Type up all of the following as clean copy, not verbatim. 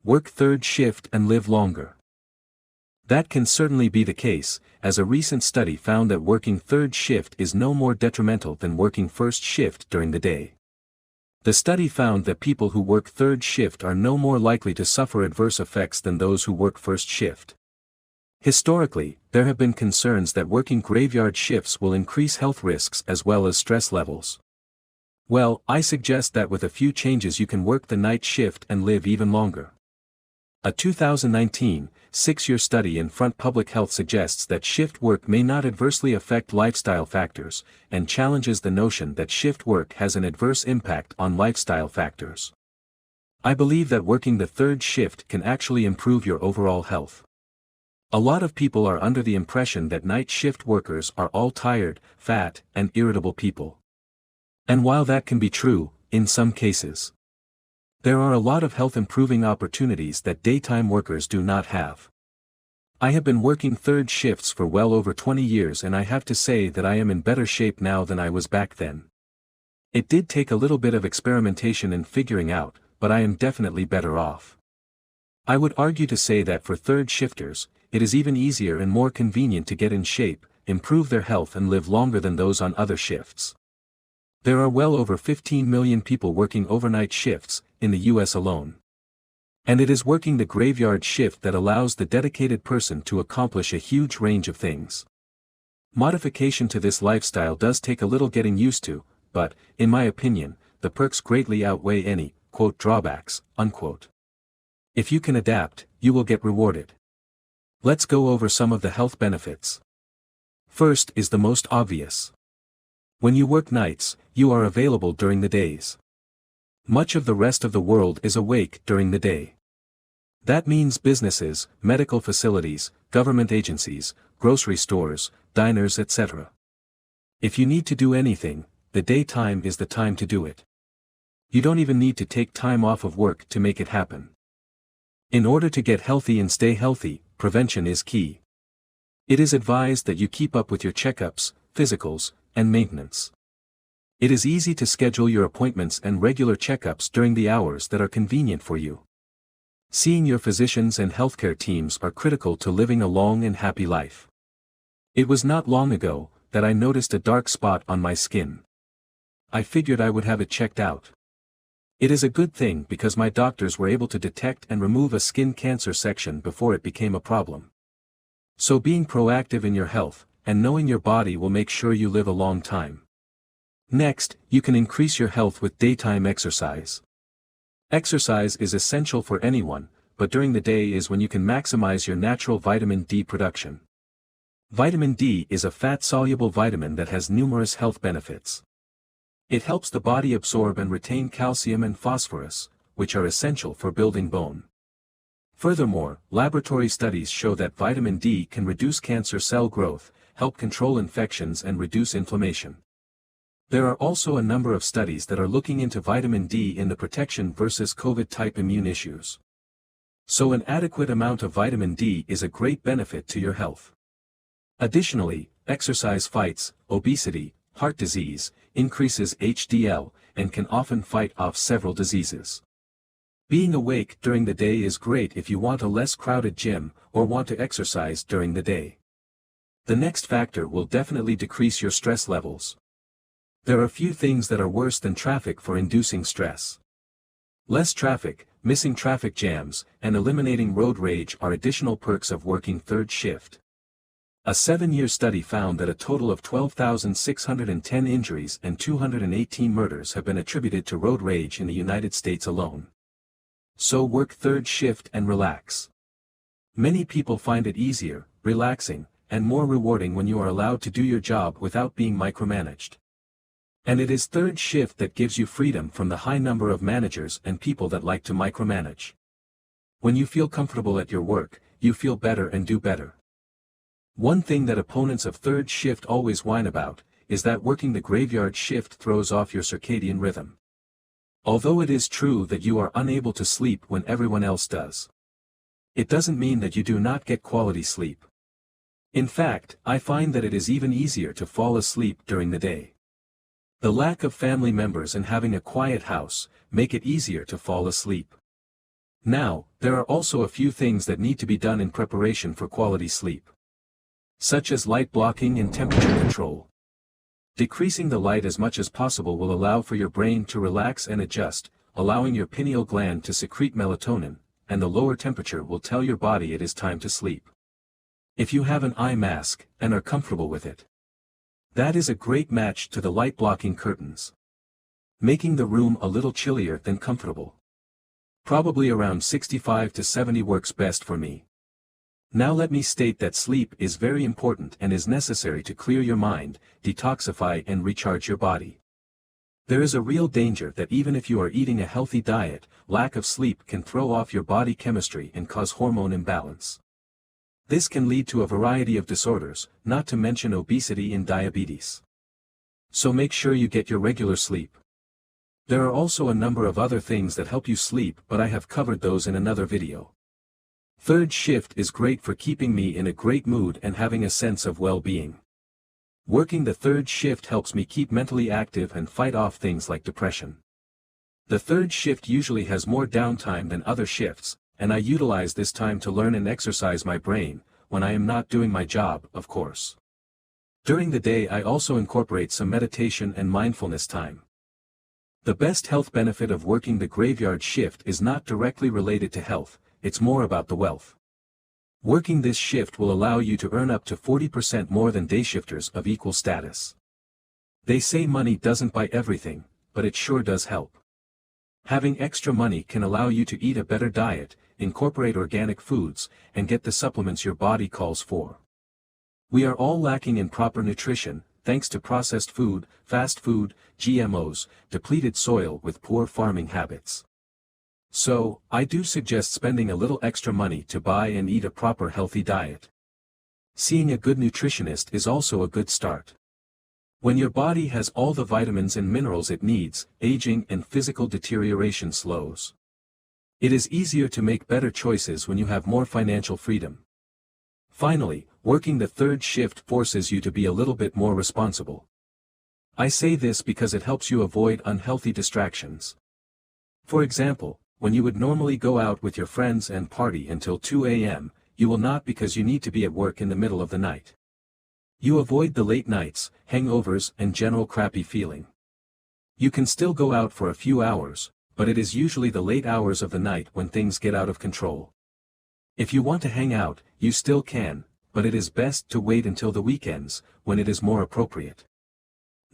work third shift and live longer. That can certainly be the case, as a recent study found that working third shift is no more detrimental than working first shift during the day. The study found that people who work third shift are no more likely to suffer adverse effects than those who work first shift. Historically, there have been concerns that working graveyard shifts will increase health risks as well as stress levels. Well, I suggest that with a few changes you can work the night shift and live even longer. A 2019, 6-year study in Front Public Health suggests that shift work may not adversely affect lifestyle factors, and challenges the notion that shift work has an adverse impact on lifestyle factors. I believe that working the third shift can actually improve your overall health. A lot of people are under the impression that night shift workers are all tired, fat, and irritable people. And while that can be true, in some cases, there are a lot of health-improving opportunities that daytime workers do not have. I have been working third shifts for well over 20 years and I have to say that I am in better shape now than I was back then. It did take a little bit of experimentation and figuring out, but I am definitely better off. I would argue to say that for third shifters, it is even easier and more convenient to get in shape, improve their health and live longer than those on other shifts. There are well over 15 million people working overnight shifts, in the US alone. And it is working the graveyard shift that allows the dedicated person to accomplish a huge range of things. Modification to this lifestyle does take a little getting used to, but, in my opinion, the perks greatly outweigh any, quote, drawbacks, unquote. If you can adapt, you will get rewarded. Let's go over some of the health benefits. First is the most obvious. When you work nights, you are available during the days. Much of the rest of the world is awake during the day. That means businesses, medical facilities, government agencies, grocery stores, diners, etc. If you need to do anything, the daytime is the time to do it. You don't even need to take time off of work to make it happen. In order to get healthy and stay healthy, prevention is key. It is advised that you keep up with your checkups, physicals, and maintenance. It is easy to schedule your appointments and regular checkups during the hours that are convenient for you. Seeing your physicians and healthcare teams are critical to living a long and happy life. It was not long ago that I noticed a dark spot on my skin. I figured I would have it checked out. It is a good thing because my doctors were able to detect and remove a skin cancer section before it became a problem. So being proactive in your health, and knowing your body will make sure you live a long time. Next, you can increase your health with daytime exercise. Exercise is essential for anyone, but during the day is when you can maximize your natural vitamin D production. Vitamin D is a fat-soluble vitamin that has numerous health benefits. It helps the body absorb and retain calcium and phosphorus, which are essential for building bone. Furthermore, laboratory studies show that vitamin D can reduce cancer cell growth, help control infections and reduce inflammation. There are also a number of studies that are looking into vitamin D in the protection versus COVID-type immune issues. So an adequate amount of vitamin D is a great benefit to your health. Additionally, exercise fights obesity, heart disease, increases HDL, and can often fight off several diseases. Being awake during the day is great if you want a less crowded gym or want to exercise during the day. The next factor will definitely decrease your stress levels. There are few things that are worse than traffic for inducing stress. Less traffic, missing traffic jams, and eliminating road rage are additional perks of working third shift. A 7-year study found that a total of 12,610 injuries and 218 murders have been attributed to road rage in the United States alone. So work third shift and relax. Many people find it easier, relaxing, and more rewarding when you are allowed to do your job without being micromanaged. And it is third shift that gives you freedom from the high number of managers and people that like to micromanage. When you feel comfortable at your work, you feel better and do better. One thing that opponents of third shift always whine about, is that working the graveyard shift throws off your circadian rhythm. Although it is true that you are unable to sleep when everyone else does, it doesn't mean that you do not get quality sleep. In fact, I find that it is even easier to fall asleep during the day. The lack of family members and having a quiet house, make it easier to fall asleep. Now, there are also a few things that need to be done in preparation for quality sleep, such as light blocking and temperature control. Decreasing the light as much as possible will allow for your brain to relax and adjust, allowing your pineal gland to secrete melatonin, and the lower temperature will tell your body it is time to sleep. If you have an eye mask, and are comfortable with it, that is a great match to the light-blocking curtains, making the room a little chillier than comfortable. Probably around 65 to 70 works best for me. Now let me state that sleep is very important and is necessary to clear your mind, detoxify and recharge your body. There is a real danger that even if you are eating a healthy diet, lack of sleep can throw off your body chemistry and cause hormone imbalance. This can lead to a variety of disorders, not to mention obesity and diabetes. So make sure you get your regular sleep. There are also a number of other things that help you sleep, but I have covered those in another video. Third shift is great for keeping me in a great mood and having a sense of well-being. Working the third shift helps me keep mentally active and fight off things like depression. The third shift usually has more downtime than other shifts, and I utilize this time to learn and exercise my brain, when I am not doing my job, of course. During the day I also incorporate some meditation and mindfulness time. The best health benefit of working the graveyard shift is not directly related to health, it's more about the wealth. Working this shift will allow you to earn up to 40% more than day shifters of equal status. They say money doesn't buy everything, but it sure does help. Having extra money can allow you to eat a better diet, incorporate organic foods, and get the supplements your body calls for. We are all lacking in proper nutrition, thanks to processed food, fast food, GMOs, depleted soil with poor farming habits. So, I do suggest spending a little extra money to buy and eat a proper healthy diet. Seeing a good nutritionist is also a good start. When your body has all the vitamins and minerals it needs, aging and physical deterioration slows. It is easier to make better choices when you have more financial freedom. Finally, working the third shift forces you to be a little bit more responsible. I say this because it helps you avoid unhealthy distractions. For example, when you would normally go out with your friends and party until 2 a.m., you will not because you need to be at work in the middle of the night. You avoid the late nights, hangovers and general crappy feeling. You can still go out for a few hours, but it is usually the late hours of the night when things get out of control. If you want to hang out, you still can, but it is best to wait until the weekends, when it is more appropriate.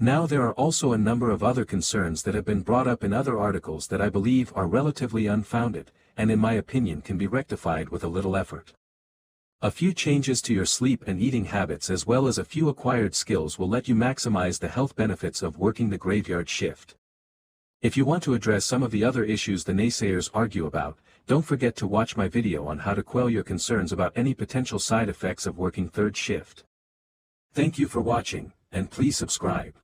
Now there are also a number of other concerns that have been brought up in other articles that I believe are relatively unfounded, and in my opinion can be rectified with a little effort. A few changes to your sleep and eating habits as well as a few acquired skills will let you maximize the health benefits of working the graveyard shift. If you want to address some of the other issues the naysayers argue about, don't forget to watch my video on how to quell your concerns about any potential side effects of working third shift. Thank you for watching, and please subscribe.